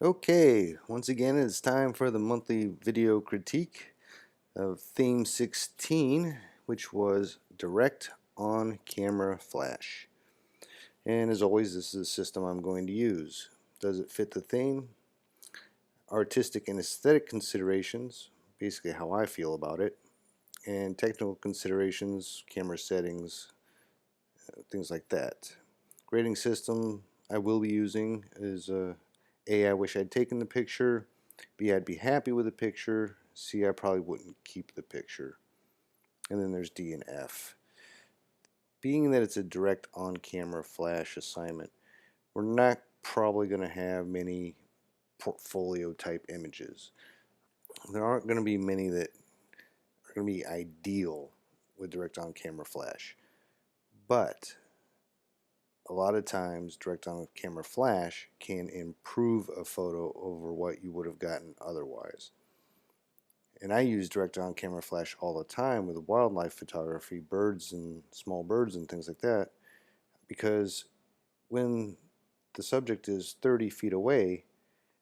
Okay, once again it's time for the monthly video critique of Theme 16, which was direct on camera flash. And as always, this is the system I'm going to use. Does it fit the theme? Artistic and aesthetic considerations, basically how I feel about it, and technical considerations, camera settings, things like that. Grading system I will be using is A, I wish I'd taken the picture, B, I'd be happy with the picture, C, I probably wouldn't keep the picture. And then there's D and F. Being that it's a direct on-camera flash assignment, we're not probably going to have many portfolio type images. There aren't going to be many that are going to be ideal with direct on-camera flash. But a lot of times direct on camera flash can improve a photo over what you would have gotten otherwise. And I use direct on camera flash all the time with wildlife photography, birds and small birds and things like that, because when the subject is 30 feet away,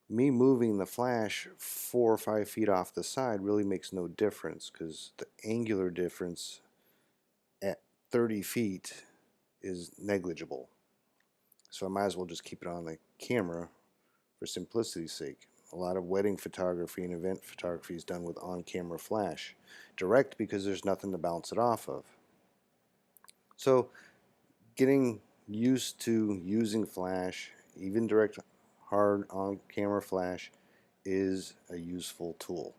me moving the flash 4 or 5 feet off the side really makes no difference, because the angular difference at 30 feet is negligible. So I might as well just keep it on the camera for simplicity's sake. A lot of wedding photography and event photography is done with on-camera flash. Direct because there's nothing to bounce it off of. So getting used to using flash, even direct hard on-camera flash, is a useful tool.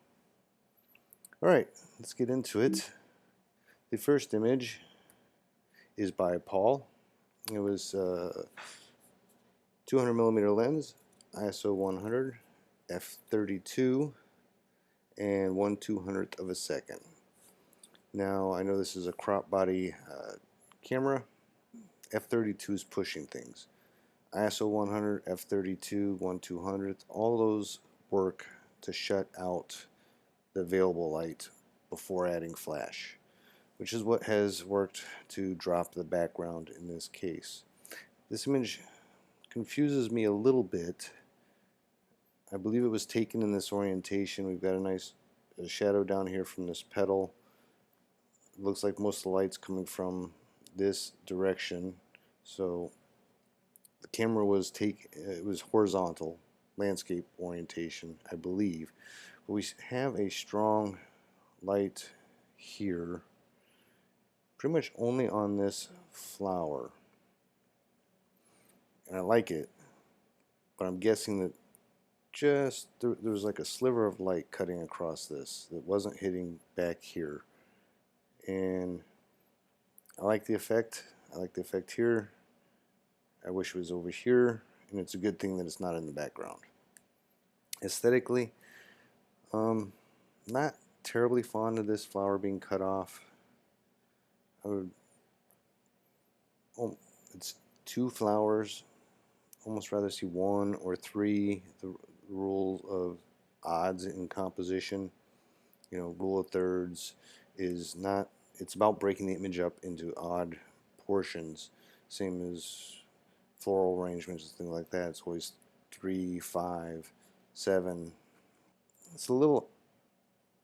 Alright, let's get into it. The first image is by Paul. It was 200mm lens, ISO 100, f32, and 1/200th of a second. Now I know this is a crop body camera. f32 is pushing things. ISO 100, f32, 1/200th, all those work to shut out the available light before adding flash, which is what has worked to drop the background in this case. This image confuses me a little bit. I believe it was taken in this orientation. We've got a nice shadow down here from this petal. It looks like most of the light's coming from this direction. So the camera was it was horizontal, landscape orientation, I believe. But we have a strong light here, pretty much only on this flower. And I like it, but I'm guessing that just there was like a sliver of light cutting across this that wasn't hitting back here. And I like the effect. I like the effect here. I wish it was over here, and it's a good thing that it's not in the background. Aesthetically, not terribly fond of this flower being cut off. I would, it's two flowers. Almost rather see one or three. The rule of odds in composition, rule of thirds, is not. It's about breaking the image up into odd portions. Same as floral arrangements and things like that. It's always 3, 5, 7. It's a little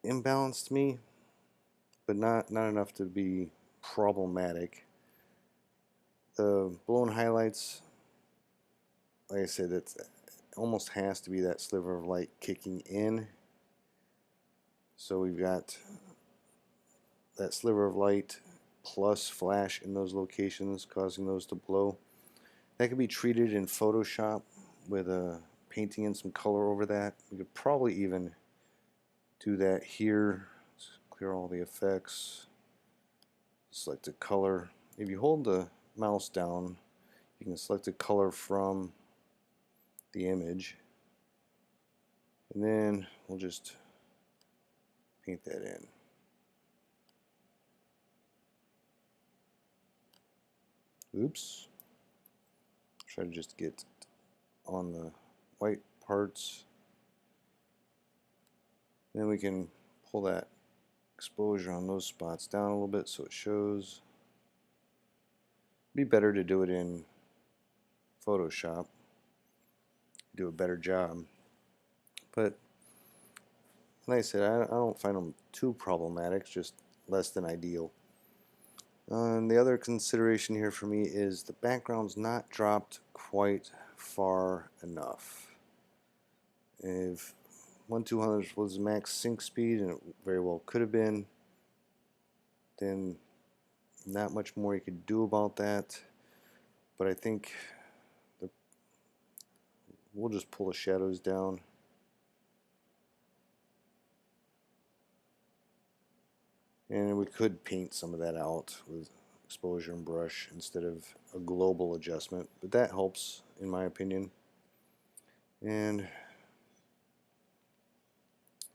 imbalanced to me, but not enough to be problematic. The blown highlights, like I said, it almost has to be that sliver of light kicking in. So we've got that sliver of light plus flash in those locations, causing those to blow. That could be treated in Photoshop with a painting and some color over that. We could probably even do that here. Let's clear all the effects. Select a color. If you hold the mouse down, you can select a color from the image, and then we'll just paint that in. Oops. Try to just get on the white parts. Then we can pull that exposure on those spots down a little bit so it shows. It'd be better to do it in Photoshop. Do a better job. But like I said, I don't find them too problematic, just less than ideal. And the other consideration here for me is the background's not dropped quite far enough. If 1/200 was max sync speed, and it very well could have been, then not much more you could do about that. But I think we'll just pull the shadows down. And we could paint some of that out with exposure and brush instead of a global adjustment, but that helps in my opinion. And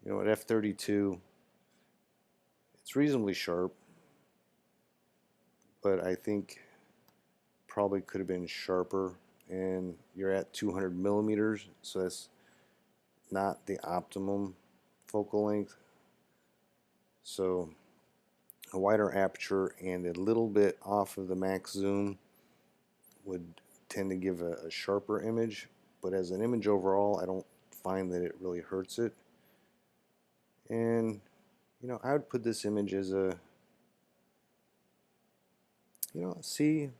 you know, at f32 it's reasonably sharp, but I think probably could have been sharper. And you're at 200 millimeters, so that's not the optimum focal length. So a wider aperture and a little bit off of the max zoom would tend to give a sharper image, but as an image overall I don't find that it really hurts it. And you know, I would put this image as a, you know, C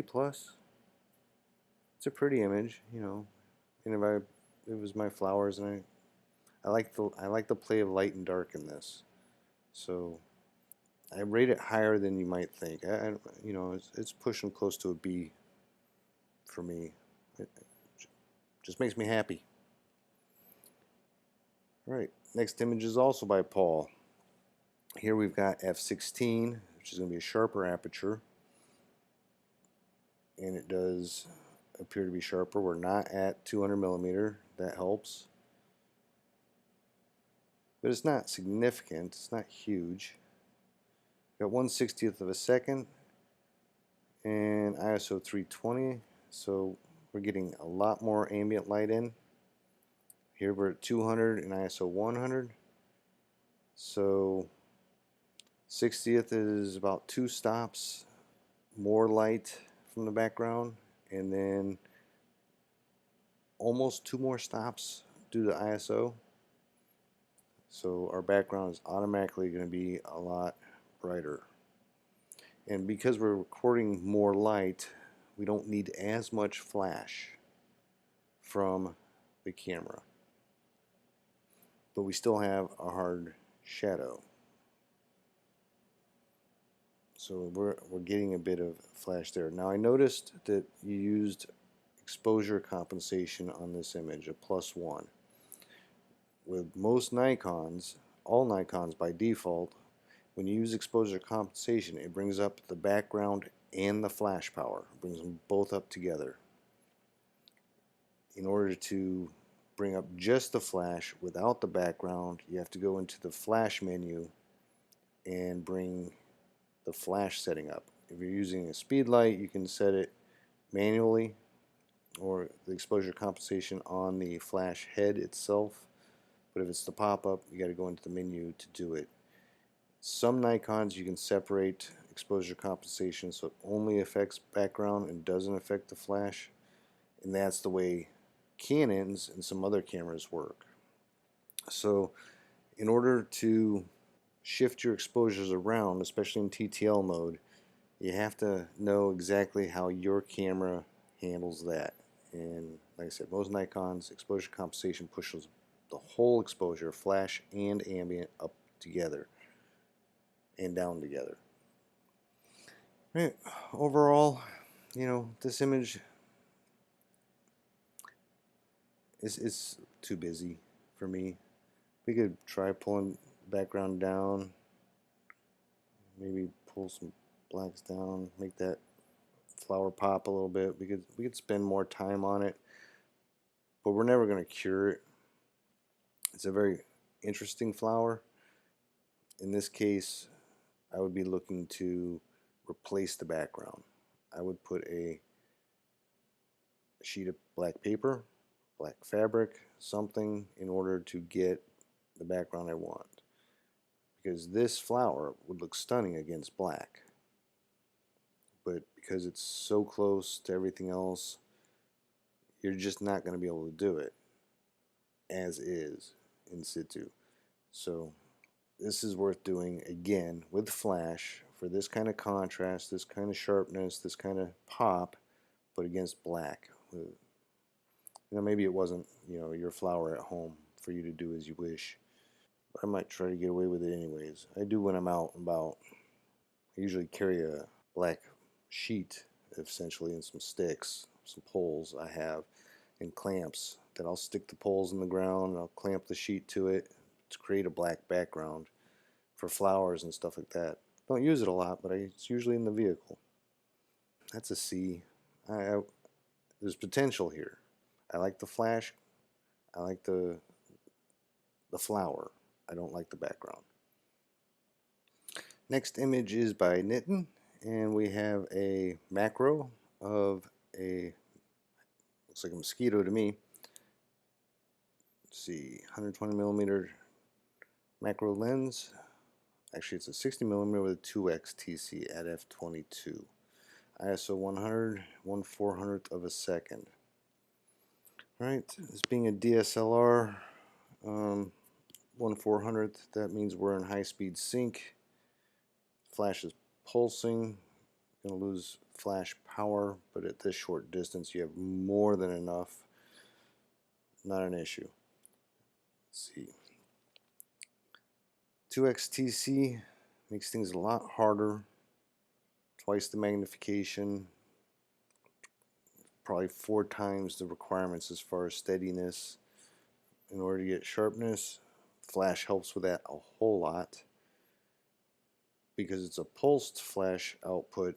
plus. It's a pretty image, you know. And if it was my flowers, and I like the play of light and dark in this, so I rate it higher than you might think. You know, it's pushing close to a B for me. It just makes me happy. All right, next image is also by Paul. Here we've got f16, which is going to be a sharper aperture, and it does appear to be sharper. We're not at 200 millimeter. That helps, but it's not significant. It's not huge. Got 1/60th of a second and ISO 320, so we're getting a lot more ambient light in. Here we're at 200 and ISO 100, so 60th is about 2 stops more light from the background, and then almost 2 more stops due to ISO. So our background is automatically going to be a lot brighter. And because we're recording more light, we don't need as much flash from the camera. But we still have a hard shadow. So we're getting a bit of flash there. Now I noticed that you used exposure compensation on this image, a +1. With most Nikons, all Nikons by default, when you use exposure compensation, it brings up the background and the flash power. It brings them both up together. In order to bring up just the flash without the background, you have to go into the flash menu and bring the flash setting up. If you're using a speed light, you can set it manually, or the exposure compensation on the flash head itself. But if it's the pop-up, you got to go into the menu to do it. Some Nikons you can separate exposure compensation so it only affects background and doesn't affect the flash, and that's the way Canons and some other cameras work. So in order to shift your exposures around, especially in TTL mode, you have to know exactly how your camera handles that. And like I said, most Nikons exposure compensation pushes the whole exposure, flash and ambient, up together and down together. Right. Overall, you know, this image is too busy for me. We could try pulling the background down, maybe pull some blacks down, make that flower pop a little bit. We could spend more time on it, but we're never going to cure it. It's a very interesting flower. In this case, I would be looking to replace the background. I would put a sheet of black paper, black fabric, something in order to get the background I want. Because this flower would look stunning against black. But because it's so close to everything else, you're just not going to be able to do it as is in situ. So this is worth doing again with flash for this kind of contrast, this kind of sharpness, this kind of pop, but against black. Maybe it wasn't, your flower at home for you to do as you wish. But I might try to get away with it anyways. I do when I'm out and about. I usually carry a black sheet, essentially, and some sticks, some poles I have, and clamps that I'll stick the poles in the ground and I'll clamp the sheet to it to create a black background for flowers and stuff like that. Don't use it a lot, but it's usually in the vehicle. That's a C. There's potential here. I like the flash. I like the flower. I don't like the background. Next image is by Nitten, and we have a macro of a, looks like a mosquito to me. Let's see, 120 millimeter macro lens. Actually, it's a 60 millimeter with a 2x TC at f22. ISO 100, 1/400th of a second. Alright, this being a DSLR, 1/400th, that means we're in high speed sync. Flash is pulsing. Going to lose flash power, but at this short distance you have more than enough. Not an issue. Let's see. 2x TC makes things a lot harder. Twice the magnification. Probably 4 times the requirements as far as steadiness. In order to get sharpness, flash helps with that a whole lot. Because it's a pulsed flash output,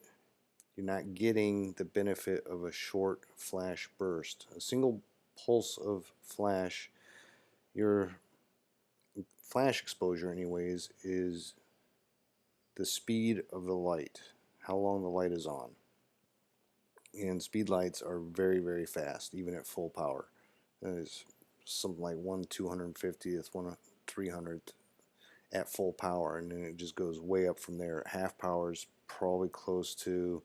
you're not getting the benefit of a short flash burst. A single pulse of flash, your flash exposure anyways, is the speed of the light, how long the light is on. And speed lights are very, very fast, even at full power. There's something like 1/250th, 1/300th at full power, and then it just goes way up from there. At half power is probably close to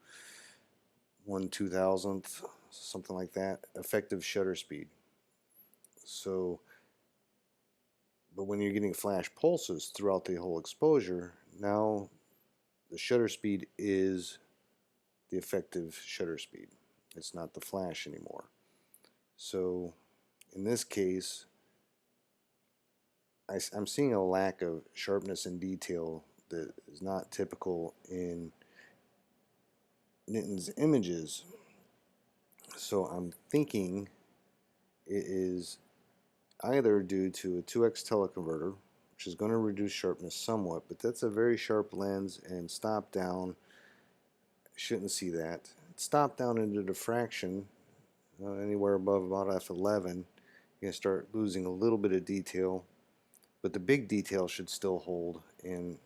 1/2000th, something like that, effective shutter speed. So, but when you're getting flash pulses throughout the whole exposure, now the shutter speed is the effective shutter speed. It's not the flash anymore. So in this case, I'm seeing a lack of sharpness and detail that is not typical in Nitten's images. So I'm thinking it is either due to a 2x teleconverter, which is going to reduce sharpness somewhat, but that's a very sharp lens, and stop down, shouldn't see that. Stop down into diffraction, anywhere above about f11, you're going to start losing a little bit of detail, but the big detail should still hold, and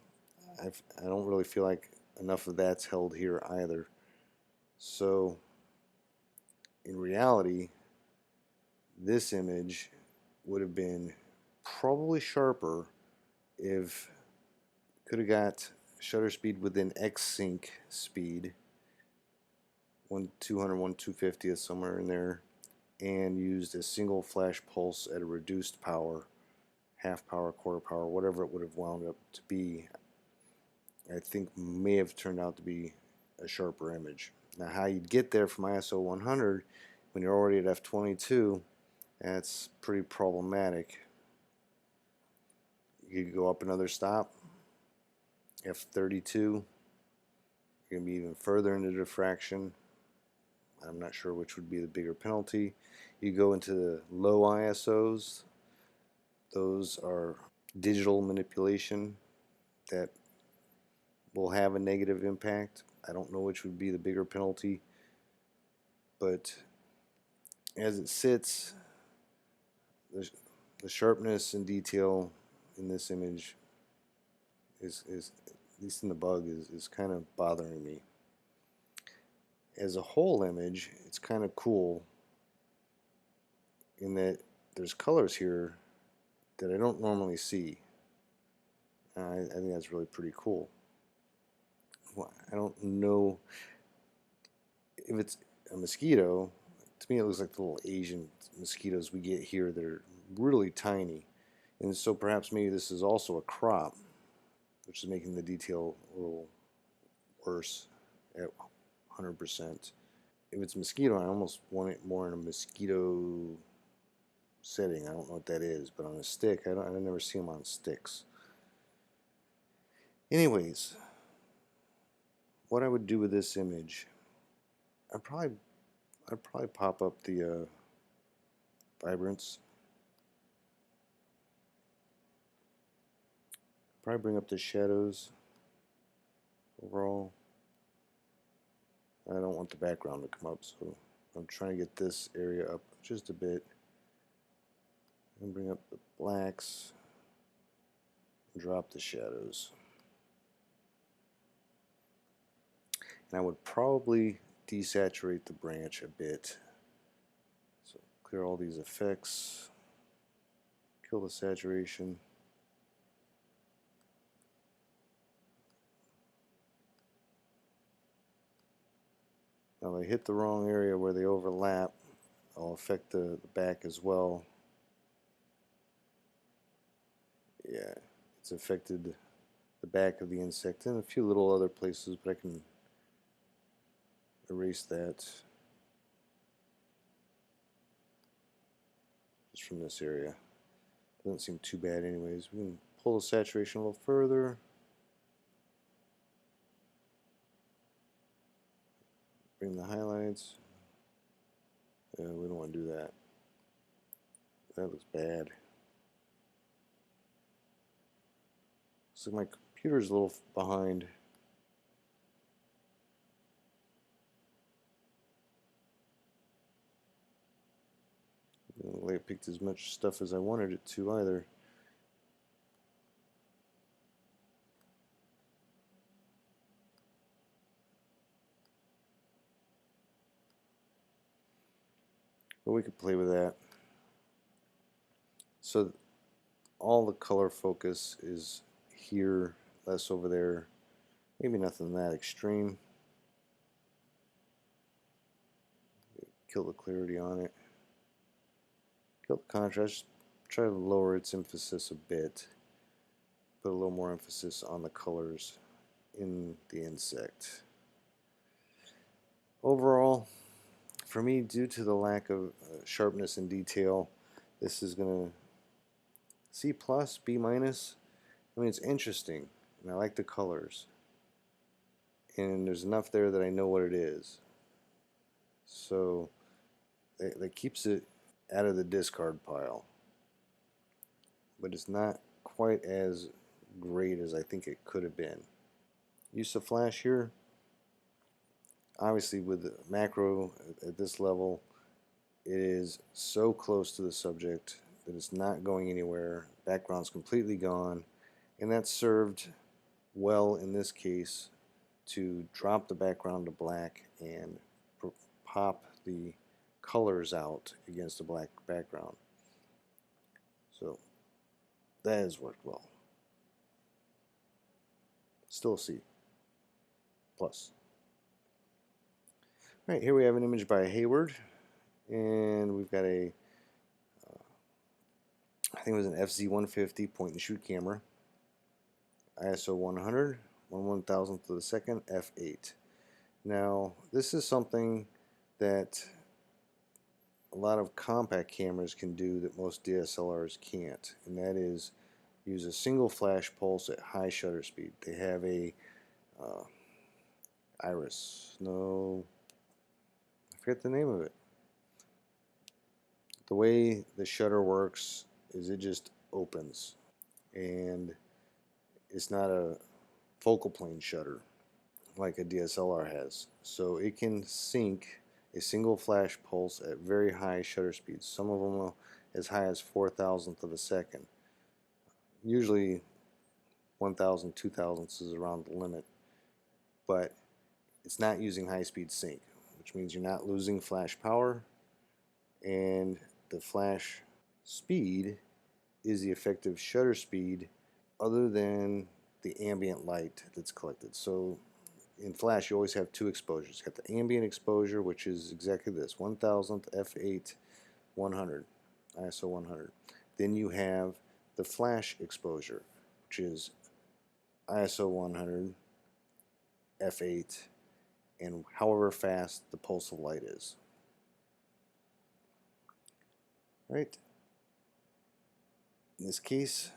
I don't really feel like enough of that's held here either. So in reality, this image would have been probably sharper if could have got shutter speed within X sync speed, 1/200, 1/250th, somewhere in there, and used a single flash pulse at a reduced power, half power, quarter power, whatever it would have wound up to be. I think may have turned out to be a sharper image. Now, how you'd get there from ISO 100 when you're already at f22, that's pretty problematic. You could go up another stop, f32, you're going to be even further into diffraction. I'm not sure which would be the bigger penalty. You go into the low ISOs, those are digital manipulation that will have a negative impact. I don't know which would be the bigger penalty, but as it sits, the sharpness and detail in this image is at least in the bug, is kind of bothering me. As a whole image, it's kind of cool in that there's colors here that I don't normally see. I think that's really pretty cool. Well, I don't know if it's a mosquito. to me it looks like the little Asian mosquitoes we get here. They're really tiny. And so perhaps maybe this is also a crop, which is making the detail a little worse at 100%. If it's mosquito, I almost want it more in a mosquito setting. I don't know what that is, but on a stick, I never see them on sticks. Anyways, what I would do with this image, I'd probably pop up the vibrance. Probably bring up the shadows overall. I don't want the background to come up, so I'm trying to get this area up just a bit. And bring up the blacks. Drop the shadows. And I would probably desaturate the branch a bit. So clear all these effects. Kill the saturation. Now if I hit the wrong area where they overlap, I'll affect the back as well. Yeah, it's affected the back of the insect and a few little other places, but I can erase that just from this area. Doesn't seem too bad anyways. We can pull the saturation a little further. Bring the highlights. Yeah, we don't want to do that. That looks bad. Looks like my computer's a little behind. Doesn't look like it picked as much stuff as I wanted it to either. But we could play with that. So all the color focus is here, less over there. Maybe nothing that extreme. Kill the clarity on it. Kill the contrast. Try to lower its emphasis a bit. Put a little more emphasis on the colors in the insect. Overall, for me, due to the lack of sharpness and detail, this is going to C+, B-. I mean, it's interesting, and I like the colors. And there's enough there that I know what it is. So that keeps it out of the discard pile. But it's not quite as great as I think it could have been. Use of flash here. Obviously with the macro at this level, it is so close to the subject that it's not going anywhere. Background's completely gone, and that's served well in this case to drop the background to black and pop the colors out against the black background. So that has worked well. Still a C+. Alright, here we have an image by Hayward, and we've got a I think it was an FZ150 point and shoot camera, ISO 100, 1/1000th of a second, f8. Now this is something that a lot of compact cameras can do that most DSLRs can't, and that is use a single flash pulse at high shutter speed. They have a iris, no, I forget the name of it. The way the shutter works is it just opens, and it's not a focal plane shutter like a DSLR has. So it can sync a single flash pulse at very high shutter speeds. Some of them are as high as 4,000th of a second. Usually 1,000, 2,000ths is around the limit. But it's not using high speed sync, which means you're not losing flash power, and the flash speed is the effective shutter speed other than the ambient light that's collected. So in Flash you always have two exposures. You have the ambient exposure, which is exactly this, 1000th f8 100 ISO 100. Then you have the flash exposure, which is ISO 100 f8 and however fast the pulse of light is. Right? In this case,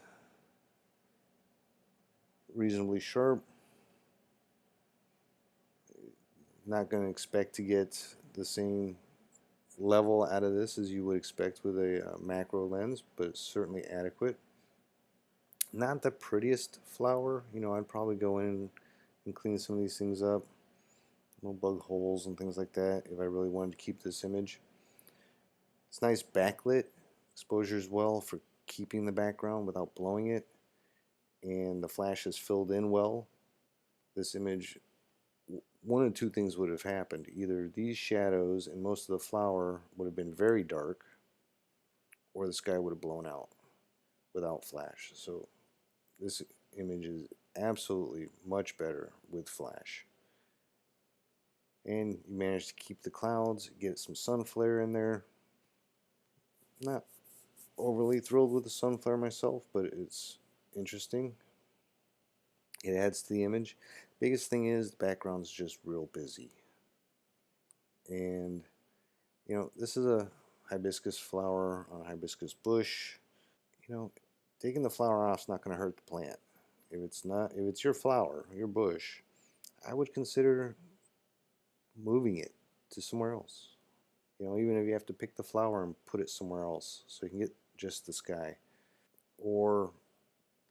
reasonably sharp. Not going to expect to get the same level out of this as you would expect with a macro lens, but it's certainly adequate. Not the prettiest flower, you know, I'd probably go in and clean some of these things up, no bug holes and things like that if I really wanted to keep this image. It's nice backlit exposure as well for keeping the background without blowing it, and the flash is filled in well. This image, one of two things would have happened. Either these shadows and most of the flower would have been very dark, or the sky would have blown out without flash. So this image is absolutely much better with flash. And you manage to keep the clouds, get some sun flare in there. Not overly thrilled with the sun flare myself, but it's interesting. It adds to the image. Biggest thing is the background's just real busy. And you know, this is a hibiscus flower on a hibiscus bush. You know, taking the flower off is not going to hurt the plant. If it's your flower, your bush, I would consider moving it to somewhere else. You know, even if you have to pick the flower and put it somewhere else so you can get just the sky. Or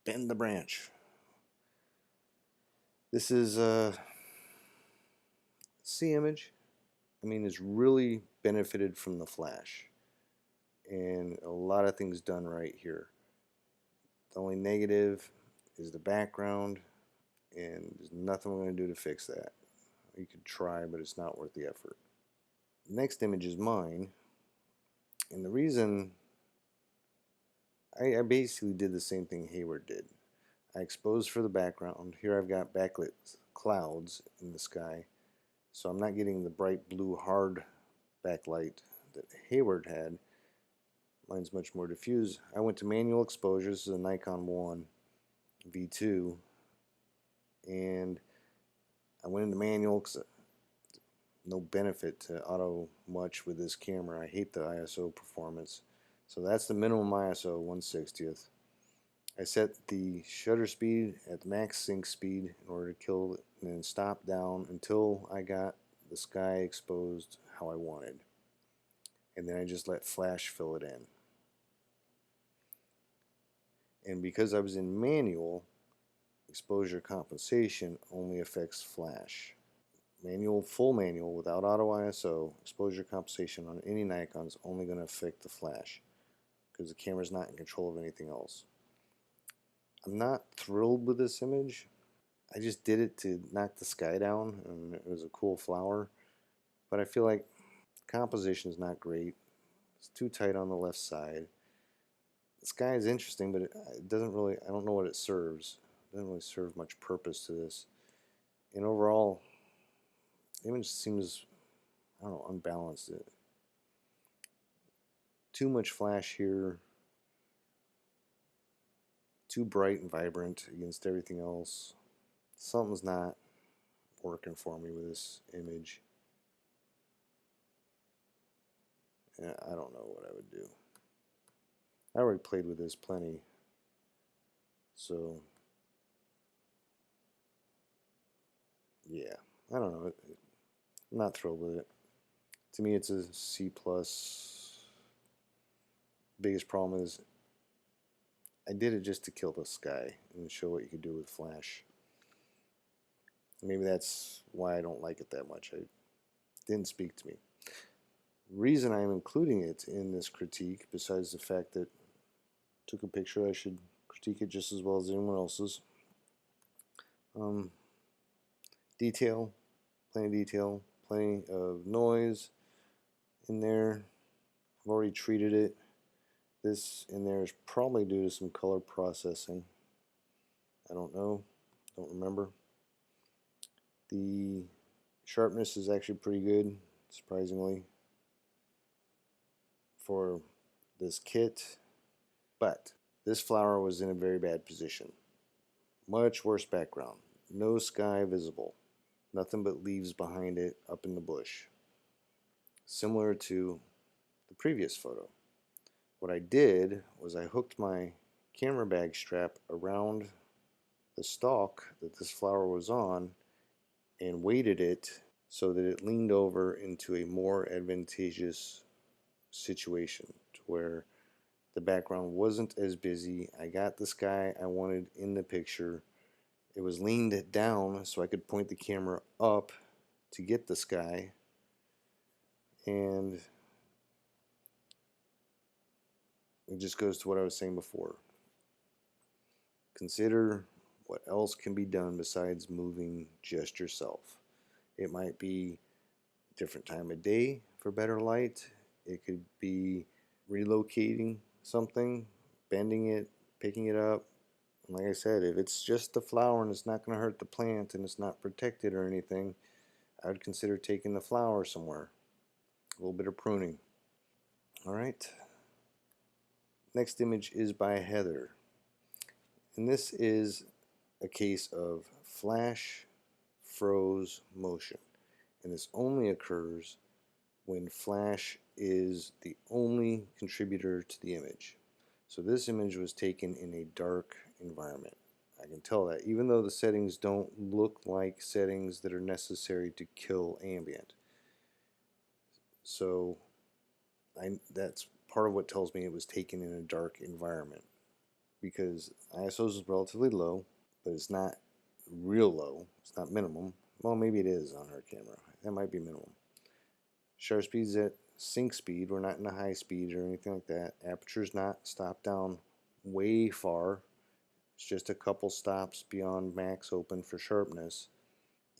bend the branch. This is a sea image. I mean, it's really benefited from the flash. And a lot of things done right here. The only negative is the background, and there's nothing we're going to do to fix that. You could try, but it's not worth the effort. The next image is mine, and the reason I basically did the same thing Hayward did. I exposed for the background. Here I've got backlit clouds in the sky, so I'm not getting the bright blue hard backlight that Hayward had. Mine's much more diffuse. I went to manual exposure. This is a Nikon 1 V2, and I went into manual because no benefit to auto much with this camera. I hate the ISO performance. So that's the minimum ISO, 1/60th. I set the shutter speed at the max sync speed in order to kill it, and then stop down until I got the sky exposed how I wanted. And then I just let flash fill it in. And because I was in manual, exposure compensation only affects flash. Manual, full manual, without auto ISO, exposure compensation on any Nikon is only going to affect the flash because the camera's not in control of anything else. I'm not thrilled with this image. I just did it to knock the sky down, and it was a cool flower. But I feel like composition is not great. It's too tight on the left side. The sky is interesting, but it doesn't really, I don't know what it serves. It doesn't really serve much purpose to this. And overall, the image seems, I don't know, unbalanced. Too much flash here. Too bright and vibrant against everything else. Something's not working for me with this image. And I don't know what I would do. I already played with this plenty, so yeah, I don't know. I'm not thrilled with it. To me, it's a C plus. Biggest problem is I did it just to kill the sky and show what you could do with flash. Maybe that's why I don't like it that much. It didn't speak to me. The reason I'm including it in this critique, besides the fact that I took a picture, I should critique it just as well as anyone else's. Detail, plenty of noise in there. I've already treated it. This in there is probably due to some color processing. I don't know, don't remember. The sharpness is actually pretty good, surprisingly, for this kit, but this flower was in a very bad position. Much worse background. No sky visible. Nothing but leaves behind it up in the bush. Similar to the previous photo. What I did was I hooked my camera bag strap around the stalk that this flower was on and weighted it so that it leaned over into a more advantageous situation to where the background wasn't as busy. I got the sky I wanted in the picture. It was leaned down so I could point the camera up to get the sky, and it just goes to what I was saying before. Consider what else can be done besides moving just yourself. It might be different time of day for better light. It could be relocating something, bending it, picking it up. Like I said, if it's just the flower and it's not going to hurt the plant and it's not protected or anything, I would consider taking the flower somewhere. A little bit of pruning. Alright, next image is by Heather. And this is a case of flash froze motion. And this only occurs when flash is the only contributor to the image. So this image was taken in a dark environment. I can tell that, even though the settings don't look like settings that are necessary to kill ambient. So that's part of what tells me it was taken in a dark environment, because ISO is relatively low, but it's not real low. It's not minimum. Well, maybe it is on her camera. That might be minimum. Shutter speed's at sync speed. We're not in a high speed or anything like that. Aperture's not stopped down way far. It's just a couple stops beyond max open for sharpness.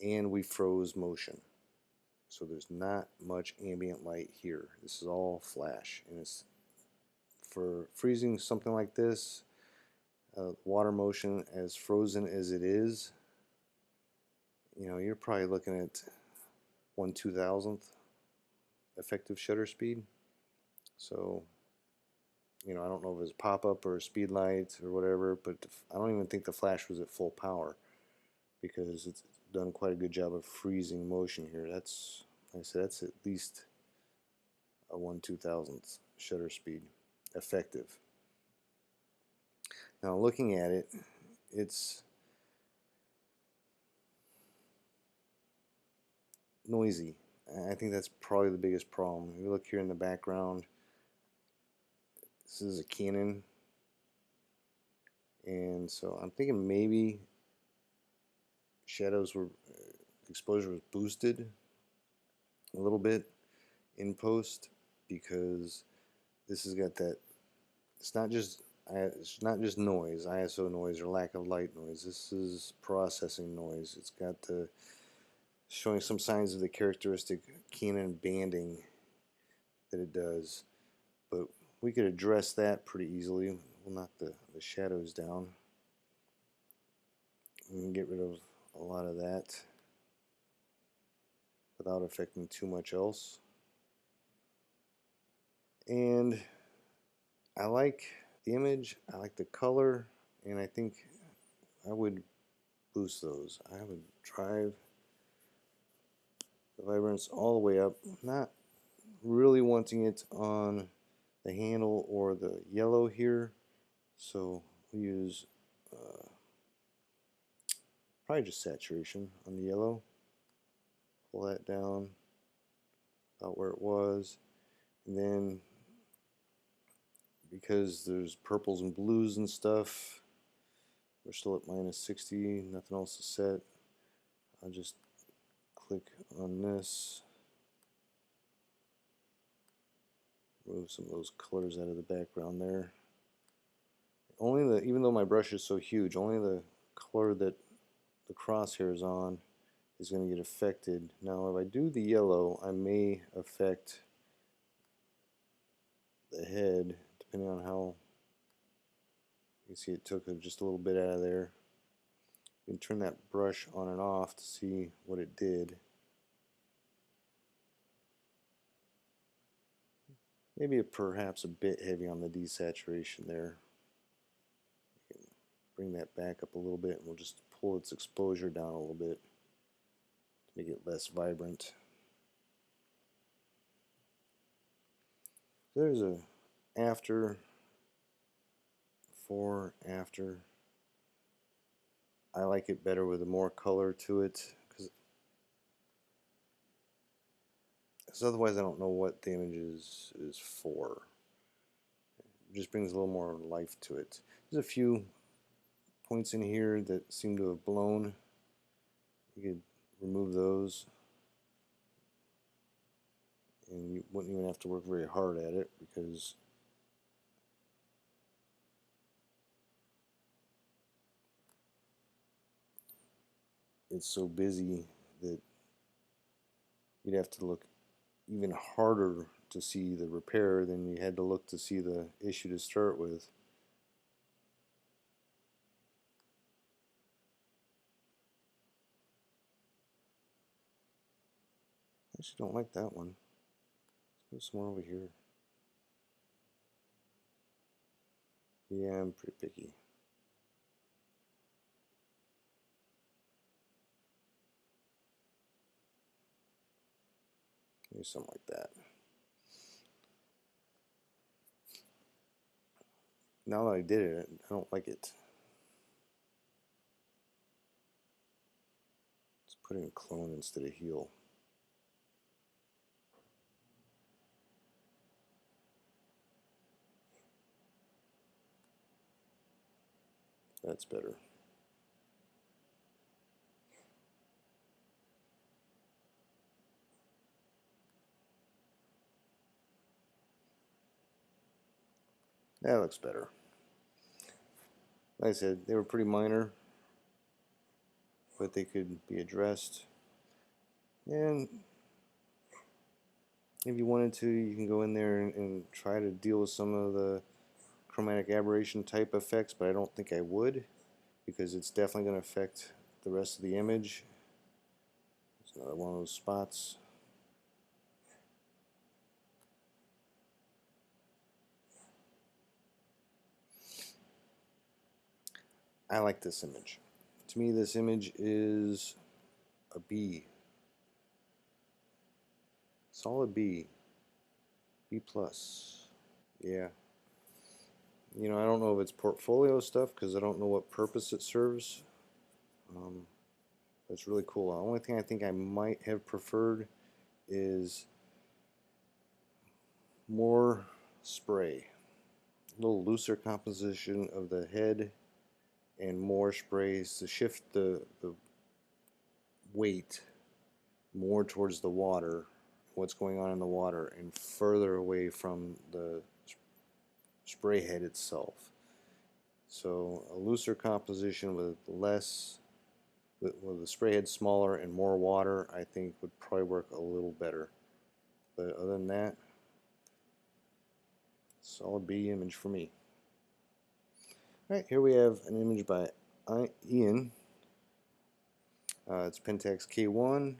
And we froze motion. So there's not much ambient light here. This is all flash. And it's for freezing something like this, water motion as frozen as it is, you know, you're probably looking at 1/2000th effective shutter speed. So, you know, I don't know if it was pop-up or speed lights or whatever, but I don't even think the flash was at full power, because it's done quite a good job of freezing motion here. That's, like I said, that's at least a 1/2000th shutter speed effective. Now looking at it, it's noisy. I think that's probably the biggest problem. You look here in the background, this is a Canon, and so I'm thinking maybe shadows were, exposure was boosted a little bit in post, because this has got that, it's not just noise, ISO noise or lack of light noise. This is processing noise. It's got the showing some signs of the characteristic Canon banding that it does, but we could address that pretty easily. We'll knock the shadows down and get rid of a lot of that without affecting too much else. And I like the image, I like the color, and I think I would boost those. I would drive the vibrance all the way up, not really wanting it on the handle or the yellow here, so we use probably just saturation on the yellow. Pull that down about where it was, and then because there's purples and blues and stuff, we're still at -60, nothing else is set. I'll just click on this, remove some of those colors out of the background there. Only the, even though my brush is so huge, only the color that the crosshair is on is going to get affected. Now if I do the yellow, I may affect the head, depending on how, you see it took just a little bit out of there. You can turn that brush on and off to see what it did. Maybe perhaps a bit heavy on the desaturation there. Bring that back up a little bit, and we'll just pull its exposure down a little bit to make it less vibrant. There's a after, before, after. I like it better with more color to it, because otherwise I don't know what the image is for. It just brings a little more life to it. There's a few points in here that seem to have blown. You could remove those, and you wouldn't even have to work very hard at it, because it's so busy that you'd have to look even harder to see the repair than you had to look to see the issue to start with. I actually don't like that one. Let's go somewhere over here. Yeah, I'm pretty picky. Maybe something like that. Now that I did it, I don't like it. Let's put in clone instead of heal. That's better. That looks better. Like I said, they were pretty minor, but they could be addressed. And if you wanted to, you can go in there and try to deal with some of the chromatic aberration type effects, but I don't think I would, because it's definitely going to affect the rest of the image. It's another one of those spots. I like this image. To me, this image is a B. Solid B. B plus. Yeah. You know, I don't know if it's portfolio stuff, because I don't know what purpose it serves. But it's really cool. The only thing I think I might have preferred is more spray. A little looser composition of the head and more sprays to shift the weight more towards the water, what's going on in the water, and further away from the spray head itself. So a looser composition with less, with the spray head smaller and more water, I think would probably work a little better. But other than that, solid B image for me. Alright, here we have an image by Ian. It's Pentax K1,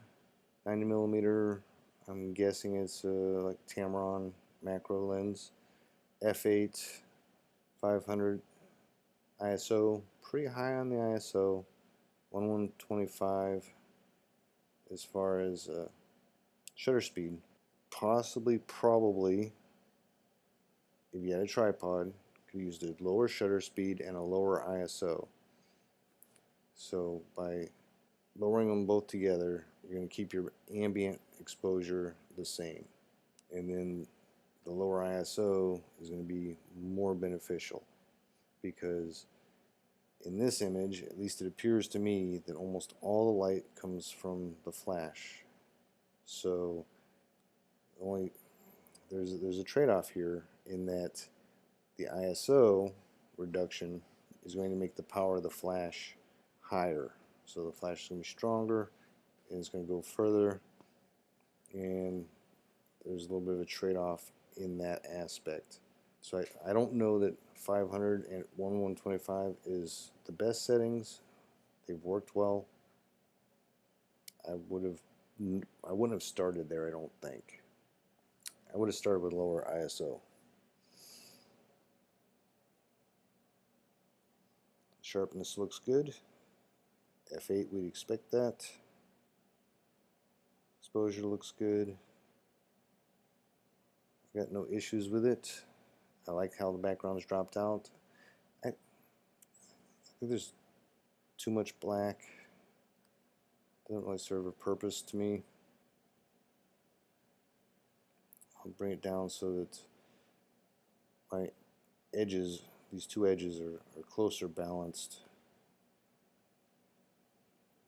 90mm. I'm guessing it's like Tamron macro lens. F8, 500 ISO. Pretty high on the ISO. 1125 as far as shutter speed. Possibly, probably, if you had a tripod, could use the lower shutter speed and a lower ISO. So by lowering them both together, you're going to keep your ambient exposure the same. And then the lower ISO is going to be more beneficial, because in this image, at least it appears to me, that almost all the light comes from the flash. So there's a trade-off here, in that the ISO reduction is going to make the power of the flash higher. So the flash is going to be stronger, and it's going to go further, and there's a little bit of a trade-off in that aspect. So I don't know that 500 and 1125 is the best settings They've worked well. I wouldn't have started there, I don't think. I would have started with lower ISO. Sharpness looks good. F8, we'd expect that. Exposure looks good. Got no issues with it. I like how the background's dropped out. I think there's too much black. Doesn't really serve a purpose to me. I'll bring it down so that my edges, these two edges, are closer balanced.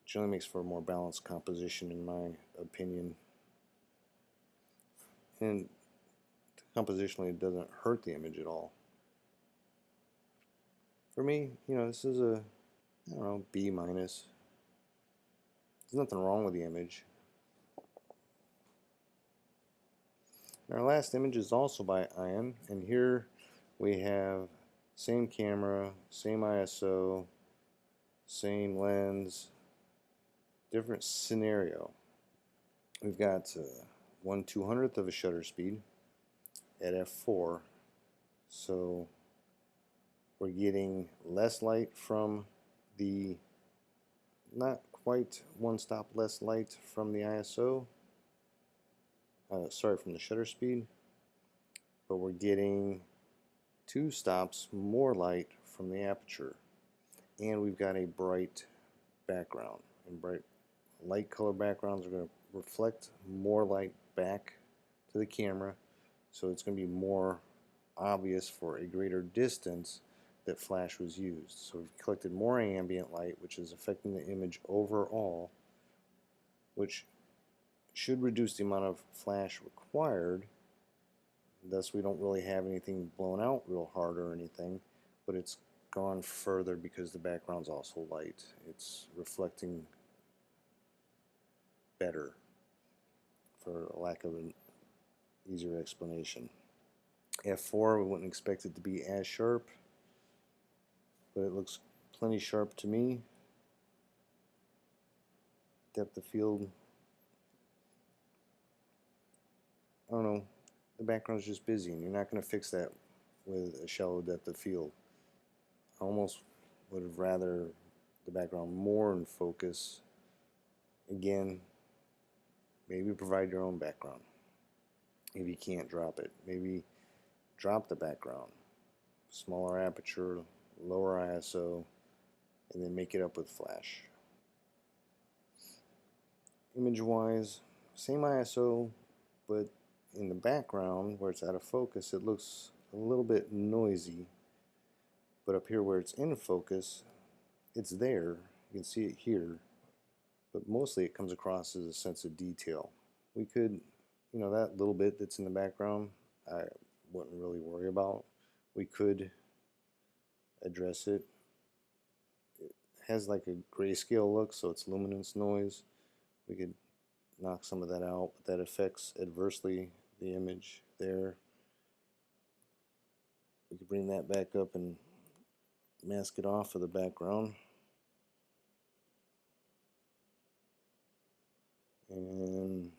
Generally makes for a more balanced composition in my opinion. And compositionally it doesn't hurt the image at all. For me, this is a, I don't know, B minus. There's nothing wrong with the image. Our last image is also by Ian, and here we have same camera, same ISO, same lens, different scenario. We've got 1/200th of a shutter speed at f4, so we're getting less light from the, not quite one stop less light from the ISO, sorry, from the shutter speed, but we're getting 2 stops more light from the aperture, and we've got a bright background, and bright light color backgrounds are going to reflect more light back to the camera, so it's going to be more obvious for a greater distance that flash was used. So we've collected more ambient light, which is affecting the image overall, which should reduce the amount of flash required. Thus we don't really have anything blown out real hard or anything, but it's gone further because the background's also light. It's reflecting better, for lack of an easier explanation. F4, we wouldn't expect it to be as sharp, but it looks plenty sharp to me. Depth of field, I don't know, the background's just busy, and you're not going to fix that with a shallow depth of field. I almost would have rather the background more in focus. Again, maybe provide your own background. If you can't drop it, maybe drop the background, smaller aperture, lower ISO, and then make it up with flash. Image wise, same ISO, but in the background where it's out of focus it looks a little bit noisy, but up here where it's in focus it's there, you can see it here, but mostly it comes across as a sense of detail. We could, that little bit that's in the background I wouldn't really worry about. We could address it. It has like a grayscale look, so it's luminance noise. We could knock some of that out, but that affects adversely the image there. We could bring that back up and mask it off of the background. And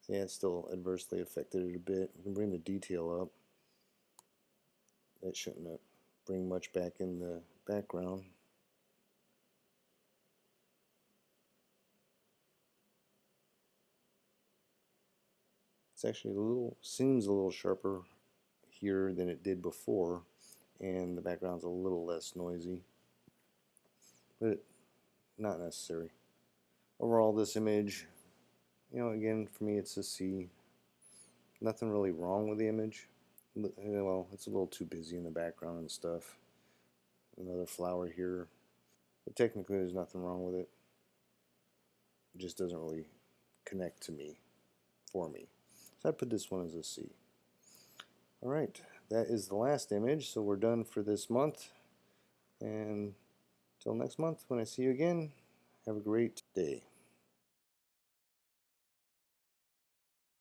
yeah, it's still adversely affected it a bit. We can bring the detail up. That shouldn't bring much back in the background. It's actually seems a little sharper here than it did before, and the background's a little less noisy, but not necessary. Overall, this image, again, for me it's a C. Nothing really wrong with the image. Well, it's a little too busy in the background and stuff. Another flower here, but technically there's nothing wrong with it. It just doesn't really connect to me, for me. So I put this one as a C. Alright, that is the last image, so we're done for this month. And until next month, when I see you again, have a great day.